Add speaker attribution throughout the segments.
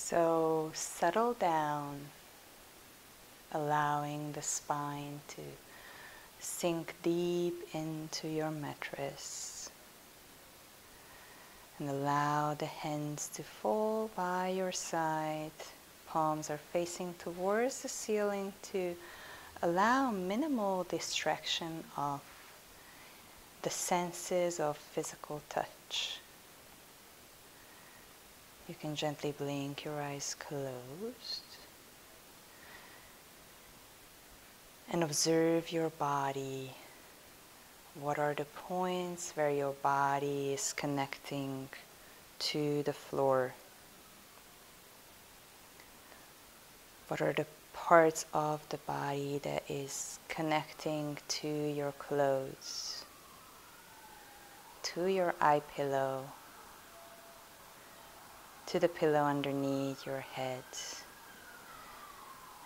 Speaker 1: So settle down, allowing the spine to sink deep into your mattress, and allow the hands to fall by your side. Palms are facing towards the ceiling to allow minimal distraction of the senses of physical touch. You can gently blink your eyes closed and observe your body. What are the points where your body is connecting to the floor? What are the parts of the body that is connecting to your clothes, to your eye pillow, to the pillow underneath your head?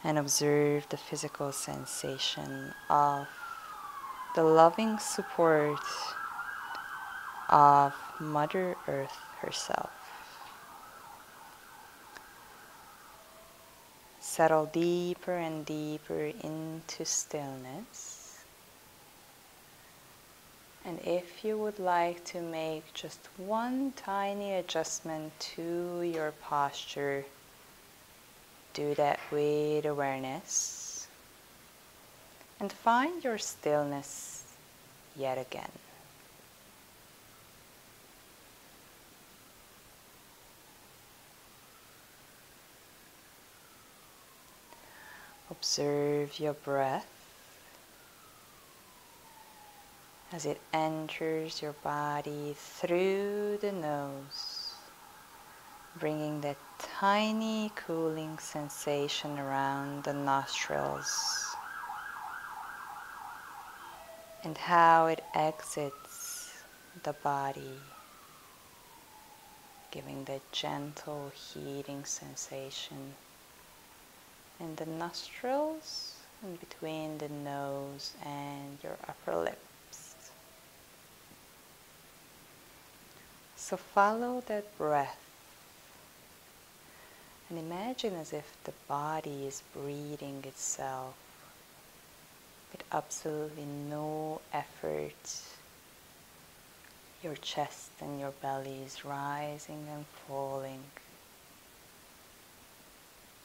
Speaker 1: And observe the physical sensation of the loving support of Mother Earth herself. Settle deeper and deeper into stillness. And if you would like to make just one tiny adjustment to your posture, do that with awareness and find your stillness yet again. Observe your breath as it enters your body through the nose, bringing that tiny cooling sensation around the nostrils, and how it exits the body, giving that gentle heating sensation in the nostrils and between the nose and your upper lips. So follow that breath and imagine as if the body is breathing itself with absolutely no effort. Your chest and your belly is rising and falling,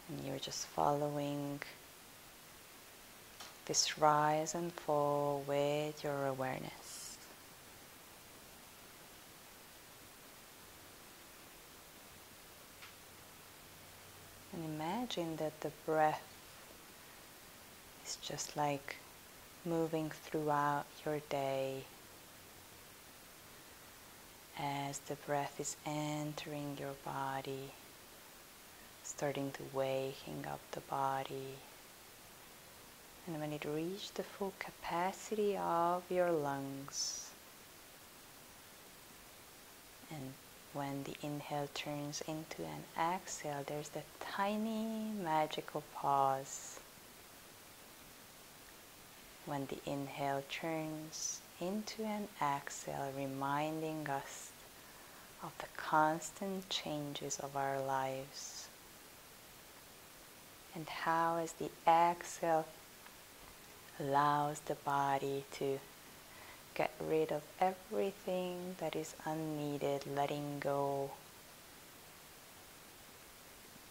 Speaker 1: and you're just following this rise and fall with your awareness. And imagine that the breath is just like moving throughout your day. As the breath is entering your body, starting to waking up the body. And when it reaches the full capacity of your lungs, and when the inhale turns into an exhale, there's that tiny magical pause. When the inhale turns into an exhale, reminding us of the constant changes of our lives, and how as the exhale allows the body to get rid of everything that is unneeded, letting go.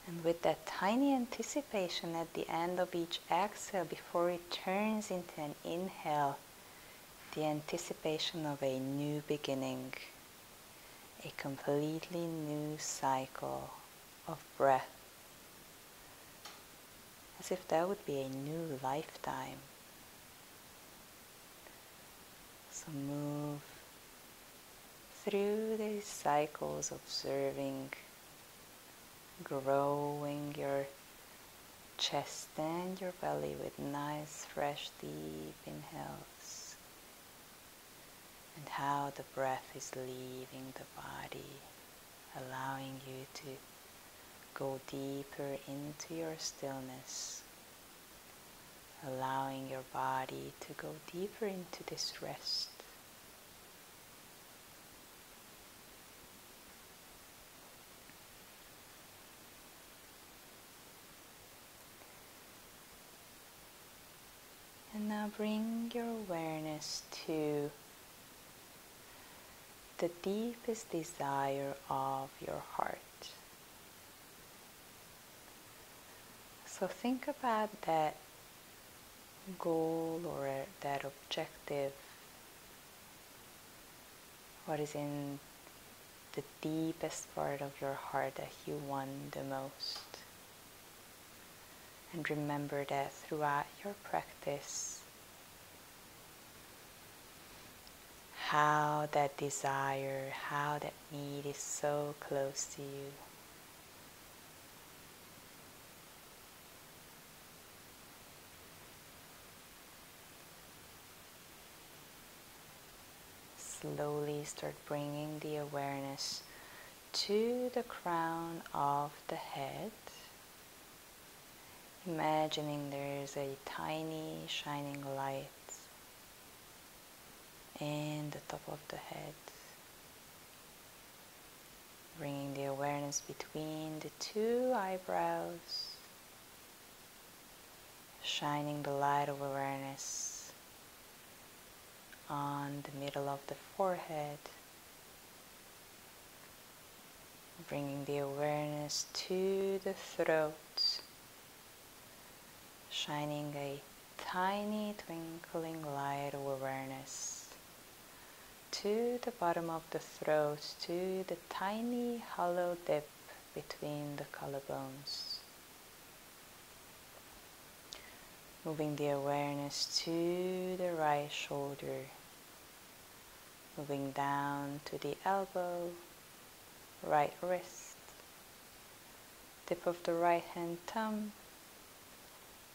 Speaker 1: And with that tiny anticipation at the end of each exhale, before it turns into an inhale, the anticipation of a new beginning, a completely new cycle of breath, as if that would be a new lifetime. So move through these cycles, observing, growing your chest and your belly with nice, fresh, deep inhales, and how the breath is leaving the body, allowing you to go deeper into your stillness, allowing your body to go deeper into this rest. And now bring your awareness to the deepest desire of your heart. So think about that goal or that objective, what is in the deepest part of your heart that you want the most. And remember that throughout your practice, how that desire, how that need is so close to you. Slowly start bringing the awareness to the crown of the head. Imagining there's a tiny shining light in the top of the head. Bringing the awareness between the two eyebrows. Shining the light of awareness on the middle of the forehead. Bringing the awareness to the throat. Shining a tiny twinkling light of awareness to the bottom of the throat, to the tiny hollow dip between the collarbones. Moving the awareness to the right shoulder, moving down to the elbow, right wrist, tip of the right hand thumb,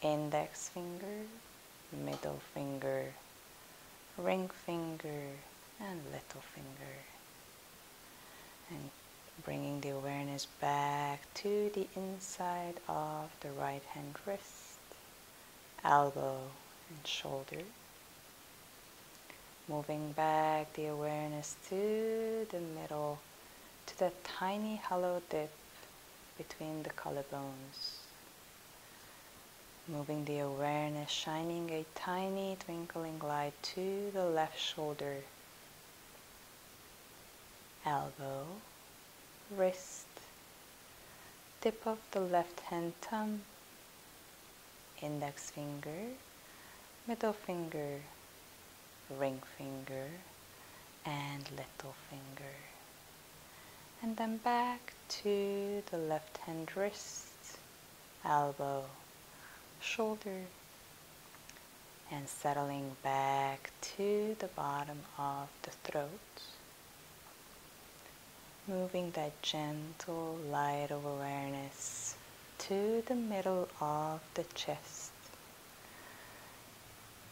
Speaker 1: index finger, middle finger, ring finger, and little finger. And bringing the awareness back to the inside of the right hand wrist, elbow, and shoulder. Moving back the awareness to the middle, to the tiny hollow dip between the collarbones. Moving the awareness, shining a tiny twinkling light to the left shoulder, elbow, wrist, tip of the left hand thumb, index finger, middle finger, ring finger, and little finger. And then back to the left hand wrist, elbow, shoulder, and settling back to the bottom of the throat. Moving that gentle light of awareness to the middle of the chest,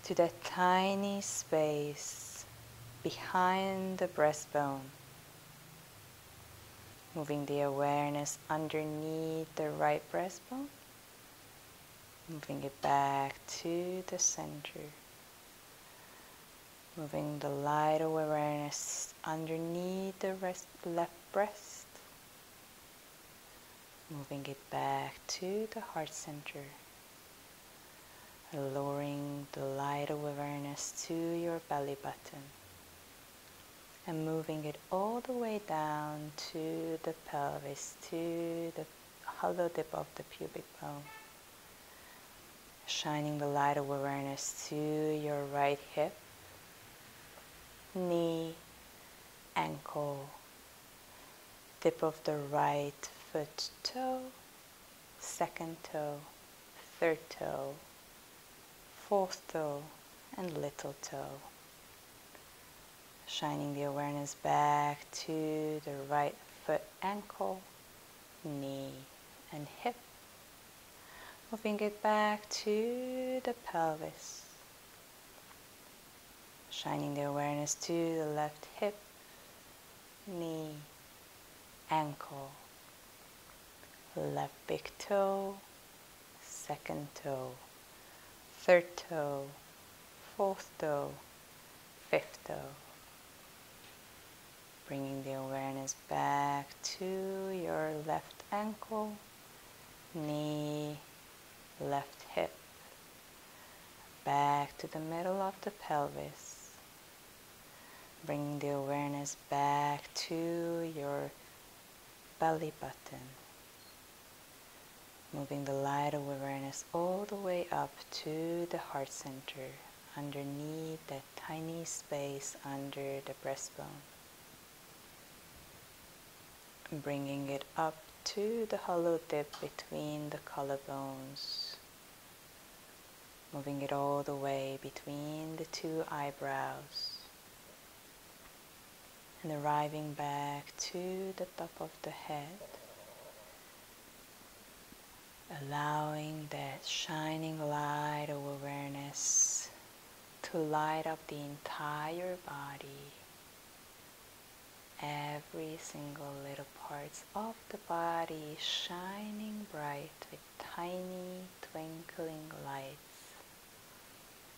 Speaker 1: to that tiny space behind the breastbone. Moving the awareness underneath the right breastbone. Moving it back to the center. Moving the light of awareness underneath the left breast. Moving it back to the heart center. Lowering the light of awareness to your belly button. And moving it all the way down to the pelvis, to the hollow dip of the pubic bone. Shining the light of awareness to your right hip, knee, ankle, tip of the right foot toe, second toe, third toe, fourth toe, and little toe. Shining the awareness back to the right foot, ankle, knee, and hip. Moving it back to the pelvis. Shining the awareness to the left hip, knee, ankle, left big toe, second toe, third toe, fourth toe, fifth toe. Bringing the awareness back to your left ankle, knee, left hip, back back to the middle of the pelvis, bringing the awareness back to your belly button, moving the light of awareness all the way up to the heart center, underneath that tiny space under the breastbone, bringing it up to the hollow dip between the collarbones, moving it all the way between the two eyebrows, and arriving back to the top of the head, allowing that shining light of awareness to light up the entire body, every single little parts of the body shining bright with tiny twinkling lights,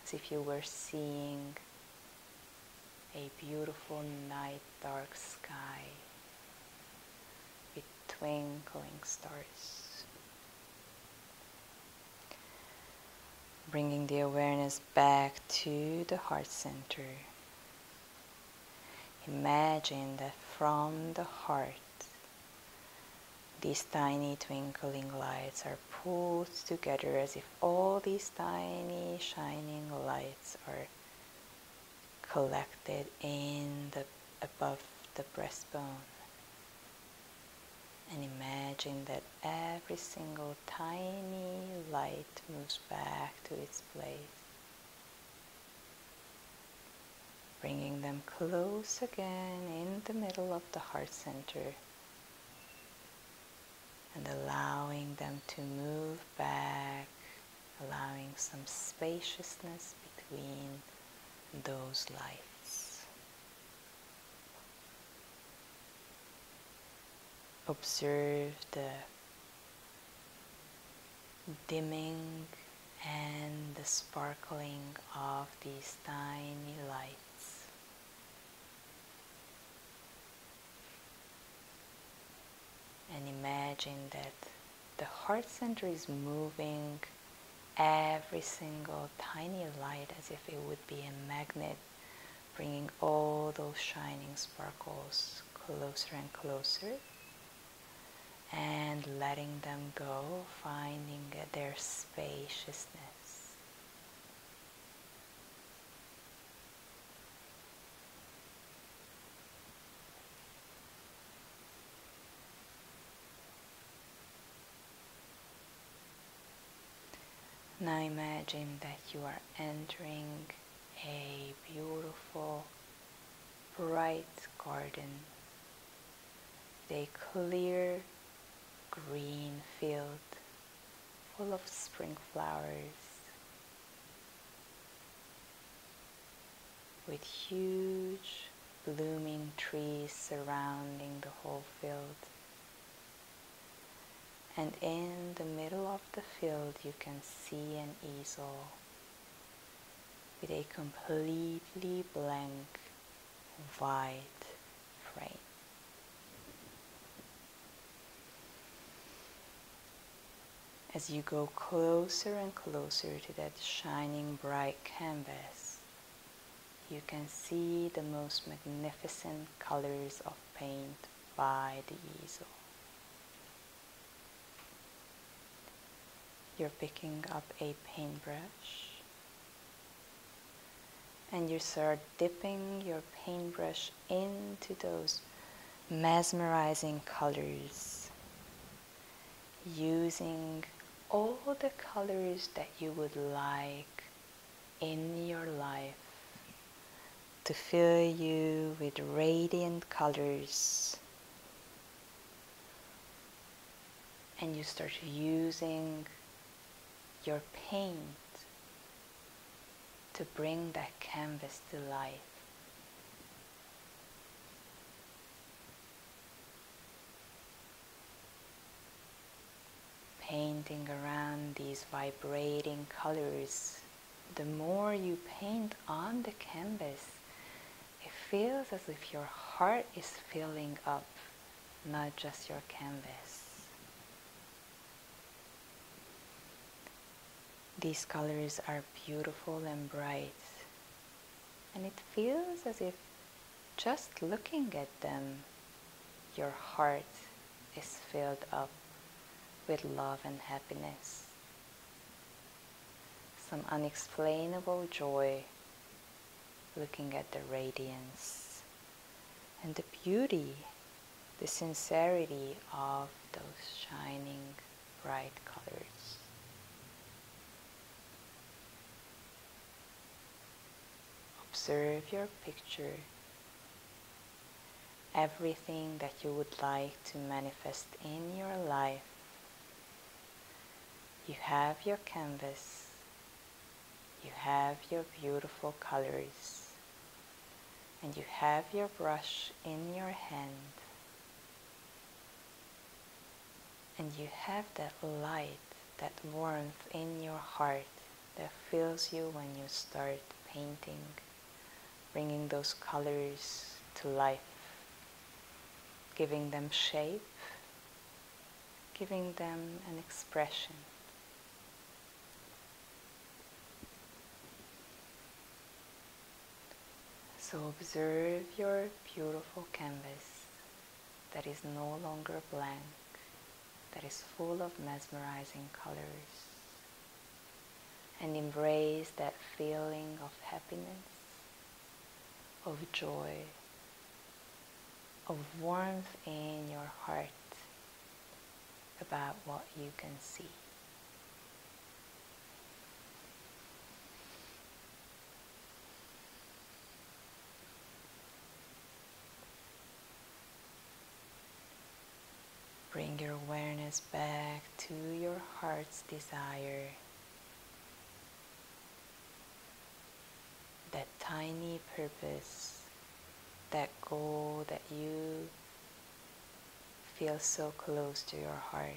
Speaker 1: as if you were seeing a beautiful night dark sky with twinkling stars. Bringing the awareness back to the heart center. Imagine that from the heart, these tiny twinkling lights are pulled together as if all these tiny shining lights are collected in the above the breastbone. And imagine that every single tiny light moves back to its place, bringing them close again in the middle of the heart center, and allowing them to move back, allowing some spaciousness between those lights. Observe the dimming and the sparkling of these tiny lights. And imagine that the heart center is moving every single tiny light as if it would be a magnet, bringing all those shining sparkles closer and closer, and letting them go, finding their spaciousness. Now imagine that you are entering a beautiful, bright garden, with a clear green field full of spring flowers, with huge blooming trees surrounding the whole field. And in the middle of the field you can see an easel with a completely blank white frame. As you go closer and closer to that shining bright canvas, you can see the most magnificent colors of paint by the easel. You're picking up a paintbrush and you start dipping your paintbrush into those mesmerizing colors, using all the colors that you would like in your life to fill you with radiant colors. And you start using your paint to bring that canvas to life. Painting around these vibrating colors, the more you paint on the canvas, it feels as if your heart is filling up, not just your canvas. These colors are beautiful and bright, and it feels as if just looking at them, your heart is filled up with love and happiness. Some unexplainable joy looking at the radiance and the beauty, the sincerity of those shining bright colors. Observe your picture, everything that you would like to manifest in your life. You have your canvas, you have your beautiful colors, and you have your brush in your hand, and you have that light, that warmth in your heart that fills you when you start painting, bringing those colors to life, giving them shape, giving them an expression. So observe your beautiful canvas that is no longer blank, that is full of mesmerizing colors, and embrace that feeling of happiness, of joy, of warmth in your heart about what you can see. Bring your awareness back to your heart's desire, that tiny purpose, that goal that you feel so close to your heart.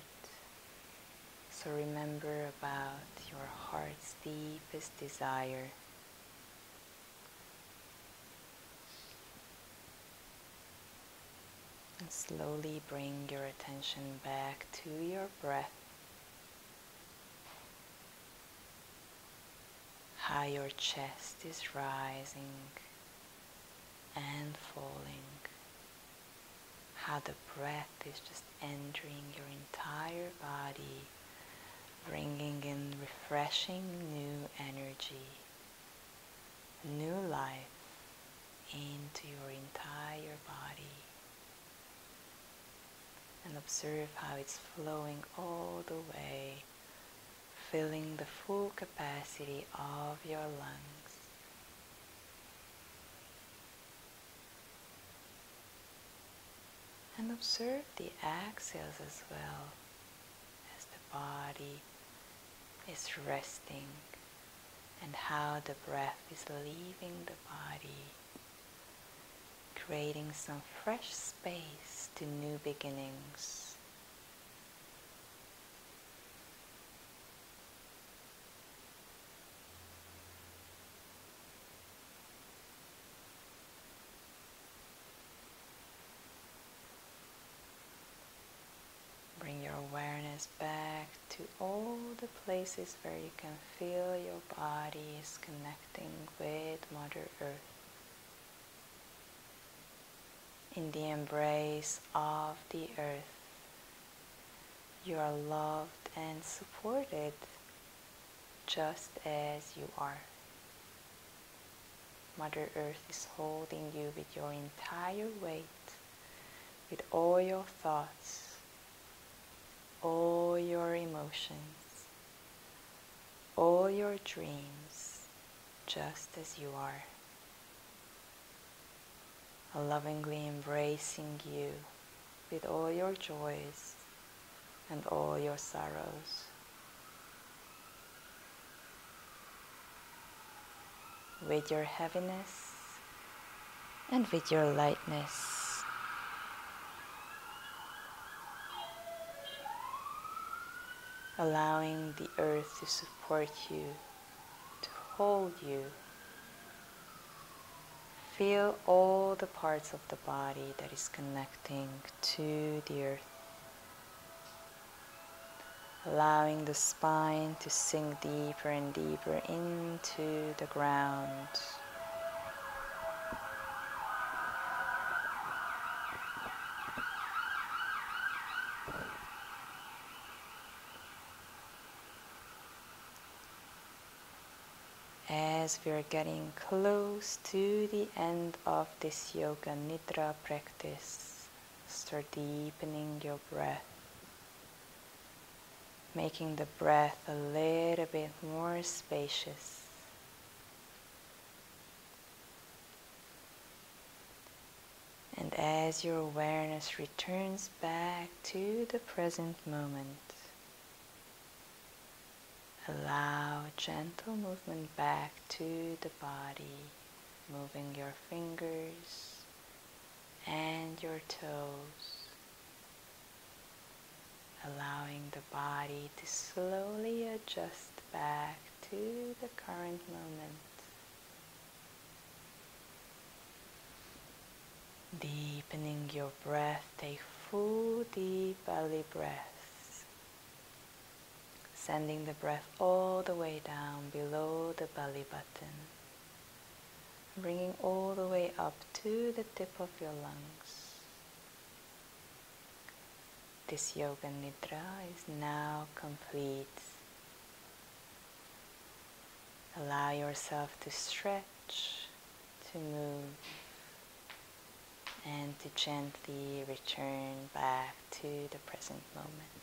Speaker 1: So remember about your heart's deepest desire. And slowly bring your attention back to your breath. How your chest is rising and falling. How the breath is just entering your entire body, bringing in refreshing new energy, new life into your entire body. And observe how it's flowing all the way, filling the full capacity of your lungs. And observe the exhales as well, as the body is resting, and how the breath is leaving the body, creating some fresh space to new beginnings. Bring your awareness back to all the places where you can feel your body is connecting with Mother Earth. In the embrace of the earth, you are loved and supported just as you are. Mother Earth is holding you with your entire weight, with all your thoughts, all your emotions, all your dreams, just as you are. Lovingly embracing you with all your joys and all your sorrows. With your heaviness and with your lightness. Allowing the earth to support you, to hold you. Feel all the parts of the body that is connecting to the earth. allowing the spine to sink deeper and deeper into the ground. As we are getting close to the end of this Yoga Nidra practice, start deepening your breath, making the breath a little bit more spacious. And as your awareness returns back to the present moment, allow gentle movement back to the body, moving your fingers and your toes, allowing the body to slowly adjust back to the current moment. Deepening your breath, take full deep belly breaths, sending the breath all the way down below the belly button, bringing all the way up to the tip of your lungs. This Yoga Nidra is now complete. Allow yourself to stretch, to move, and to gently return back to the present moment.